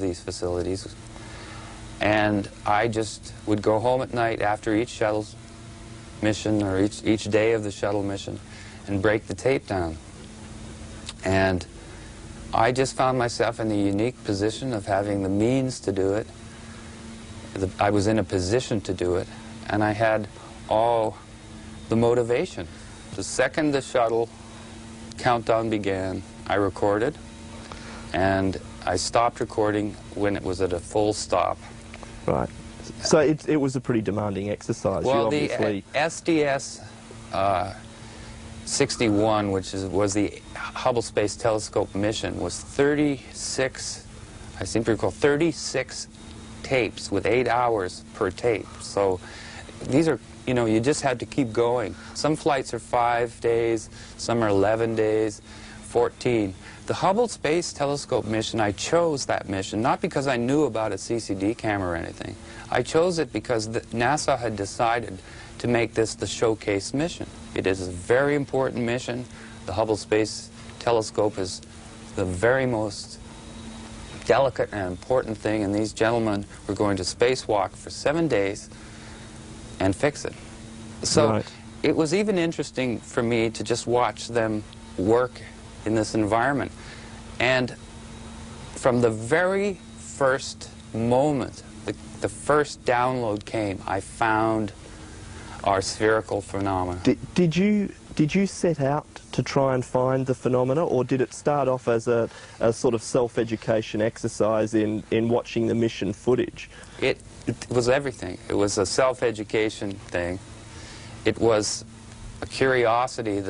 these facilities, and I just would go home at night after each shuttle mission or each day of the shuttle mission and break the tape down. And I just found myself in the unique position of having the means to do it. I was in a position to do it, and I had all the motivation. The second the shuttle countdown began, I recorded, and I stopped recording when it was at a full stop. Right. So it was a pretty demanding exercise. Well, you obviously... the SDS 61, which was the Hubble Space Telescope mission, was 36, I seem to recall, 36 tapes with 8 hours per tape. So these are, you know, you just had to keep going. Some flights are 5 days, some are 11 days, 14. The Hubble Space Telescope mission, I chose that mission not because I knew about a CCD camera or anything. I chose it because NASA had decided to make this the showcase mission. It is a very important mission. The Hubble Space Telescope is the very most delicate and important thing, and these gentlemen were going to spacewalk for 7 days and fix it. So right. It was even interesting for me to just watch them work in this environment. And from the very first moment, the first download came, I found our spherical phenomena. Did you set out to try and find the phenomena, or did it start off as a sort of self-education exercise in watching the mission footage? It was everything. It was a self-education thing. It was a curiosity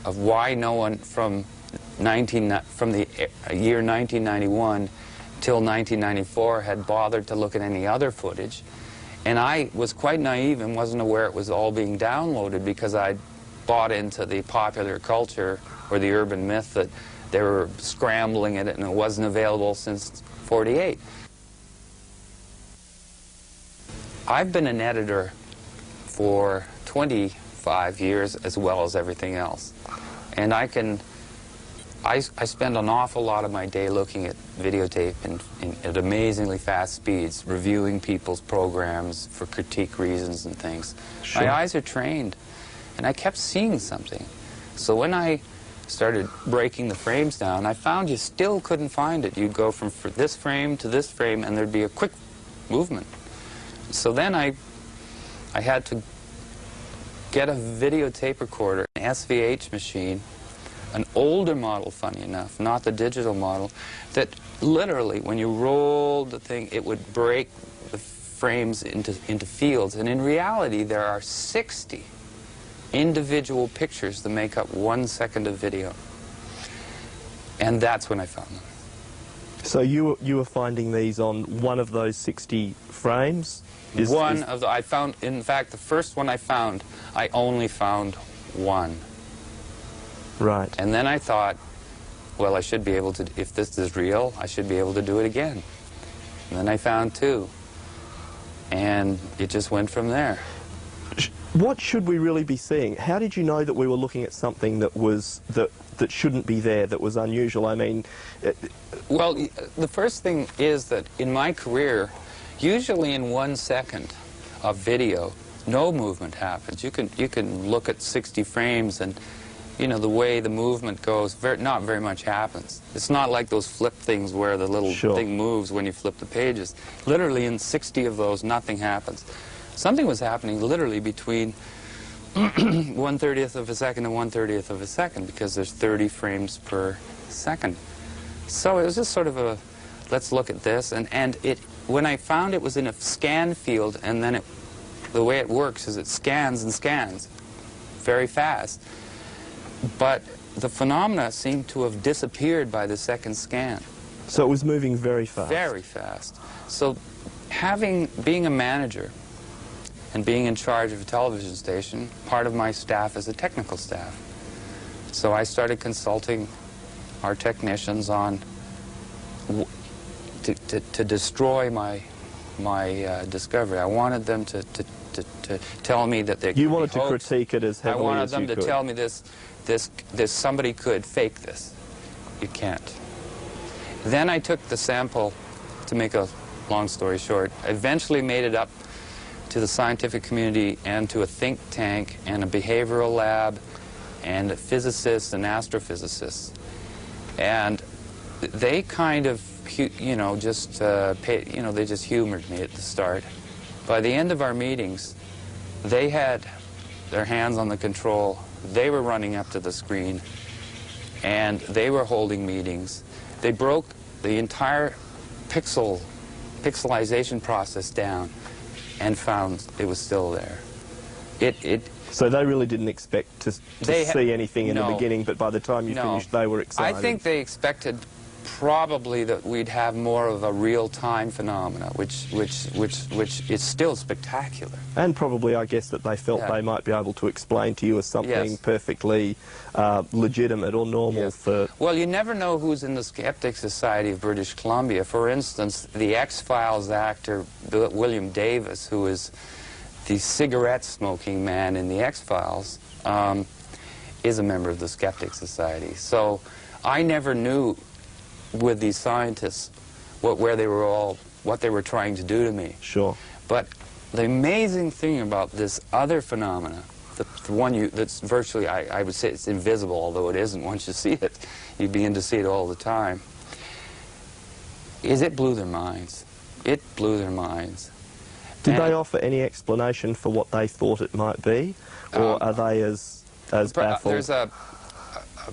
of why no one from the year 1991 till 1994 had bothered to look at any other footage. And I was quite naive and wasn't aware it was all being downloaded because I'd bought into the popular culture or the urban myth that they were scrambling it and it wasn't available since '48. I've been an editor for 25 years as well as everything else. And I spend an awful lot of my day looking at videotape at amazingly fast speeds, reviewing people's programs for critique reasons and things. Sure. My eyes are trained, and I kept seeing something. So when I started breaking the frames down, I found you still couldn't find it. You'd go from this frame to this frame, and there'd be a quick movement. So then I had to get a videotape recorder, an SVH machine, an older model, funny enough, not the digital model, that literally, when you rolled the thing, it would break the frames into fields. And in reality, there are 60 individual pictures that make up 1 second of video. And that's when I found them. So you were finding these on one of those 60 frames? I found, in fact, the first one I found, I only found one. Right. And then I thought, well, I should be able to, if this is real, I should be able to do it again. And then I found 2. And it just went from there. What should we really be seeing? How did you know that we were looking at something that shouldn't be there, that was unusual? I mean... Well, the first thing is that in my career, usually in 1 second of video, no movement happens. You can look at 60 frames and, you know, the way the movement goes, not very much happens. It's not like those flip things where the little Sure. thing moves when you flip the pages. Literally in 60 of those, nothing happens. Something was happening literally between 1/30th of a second and 1/30th of a second, because there's 30 frames per second. So it was just sort of a, let's look at this. And when I found it was in a scan field, and then the way it works is it scans and scans very fast. But the phenomena seemed to have disappeared by the second scan. So it was moving very fast? Very fast. So being a manager and being in charge of a television station, part of my staff is a technical staff. So I started consulting our technicians on to destroy my discovery. I wanted them to tell me that they could You wanted be to hoaxed. critique it as heavily as you could. I wanted them to tell me this somebody could fake this. You can't. Then I took the sample to make a long story short, eventually made it up to the scientific community and to a think tank and a behavioral lab and physicists and astrophysicists. And they kind of, you know, just they just humored me at the start. By the end of our meetings, they had their hands on the control. They were running up to the screen, and they were holding meetings. They broke the entire pixelization process down and found it was still there. So they really didn't expect to see anything in the beginning, but by the time you finished, they were excited. I think they expected probably that we'd have more of a real-time phenomena, which is still spectacular. And probably, I guess, that they felt they might be able to explain to you as something perfectly legitimate or normal for... Well, you never know who's in the Skeptic Society of British Columbia. For instance, the X-Files actor William Davis, who is the cigarette-smoking man in the X-Files, is a member of the Skeptic Society. So I never knew with these scientists what they were trying to do to me. Sure. But the amazing thing about this other phenomena, the one that's virtually, I would say it's invisible, although it isn't once you see it, you begin to see it all the time, is it blew their minds. It blew their minds. Did they offer any explanation for what they thought it might be, or are they as baffled? There's a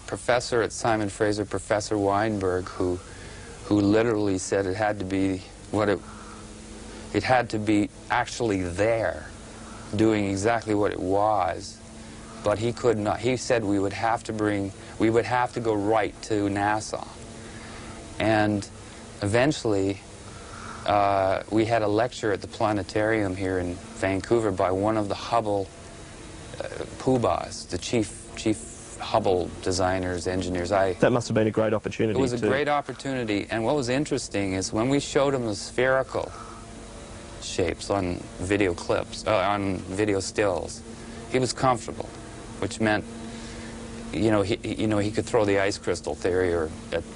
professor at Simon Fraser, Professor Weinberg, who literally said it had to be it had to be actually there, doing exactly what it was, but he could not. He said we would have to go right to NASA, and eventually we had a lecture at the planetarium here in Vancouver by one of the Hubble poobahs, the chief Hubble designers, engineers. That must have been a great opportunity. It was a great opportunity, and what was interesting is when we showed him the spherical shapes on video clips, on video stills, he was comfortable, which meant, he could throw the ice crystal theory,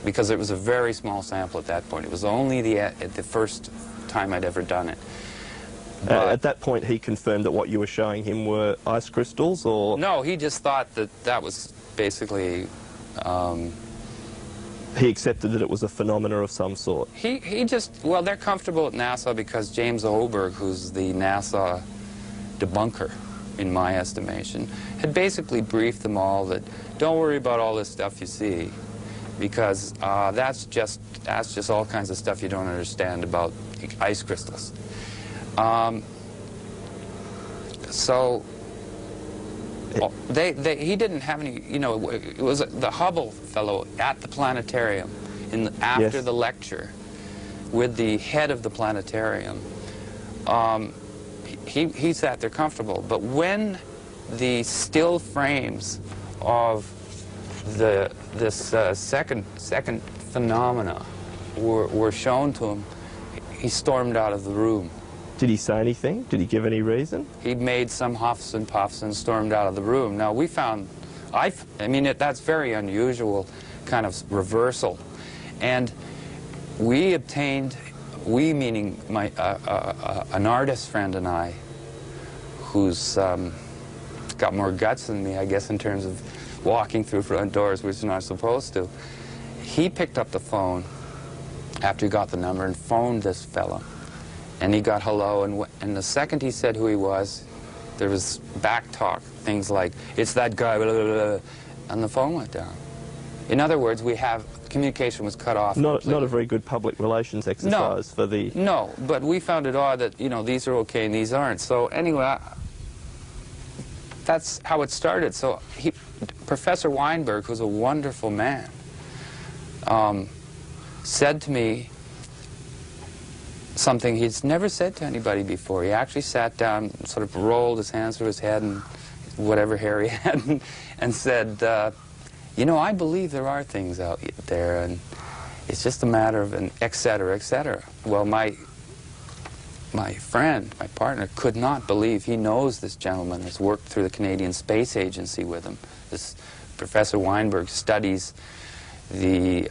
because it was a very small sample at that point. It was only the first time I'd ever done it. At that point, he confirmed that what you were showing him were ice crystals, or...? No, he just thought that was basically... He accepted that it was a phenomena of some sort. He just... Well, they're comfortable at NASA because James Oberg, who's the NASA debunker, in my estimation, had basically briefed them all that, don't worry about all this stuff you see, because that's just all kinds of stuff you don't understand about ice crystals. So he didn't have any, it was the Hubble fellow at the planetarium after the lecture with the head of the planetarium. He sat there comfortable, but when the still frames of this second phenomena were shown to him, he stormed out of the room. Did he say anything? Did he give any reason? He made some huffs and puffs and stormed out of the room. Now, we found, that's very unusual kind of reversal. And we obtained, we meaning an artist friend and I, who's got more guts than me, I guess, in terms of walking through front doors, which you're not supposed to. He picked up the phone after he got the number and phoned this fellow. And he got hello, and the second he said who he was, there was back talk, things like, it's that guy, blah, blah, blah, and the phone went down. In other words, communication was cut off. Not a very good public relations exercise for the... No, but we found it odd that, these are okay and these aren't. So anyway, that's how it started. So Professor Weinberg, who's a wonderful man, said to me something he's never said to anybody before. He actually sat down, sort of rolled his hands through his head and whatever hair he had, and said, I believe there are things out there, and it's just a matter of an et cetera, et cetera. Well, my friend, my partner, could not believe. He knows this gentleman, has worked through the Canadian Space Agency with him. This Professor Weinberg studies the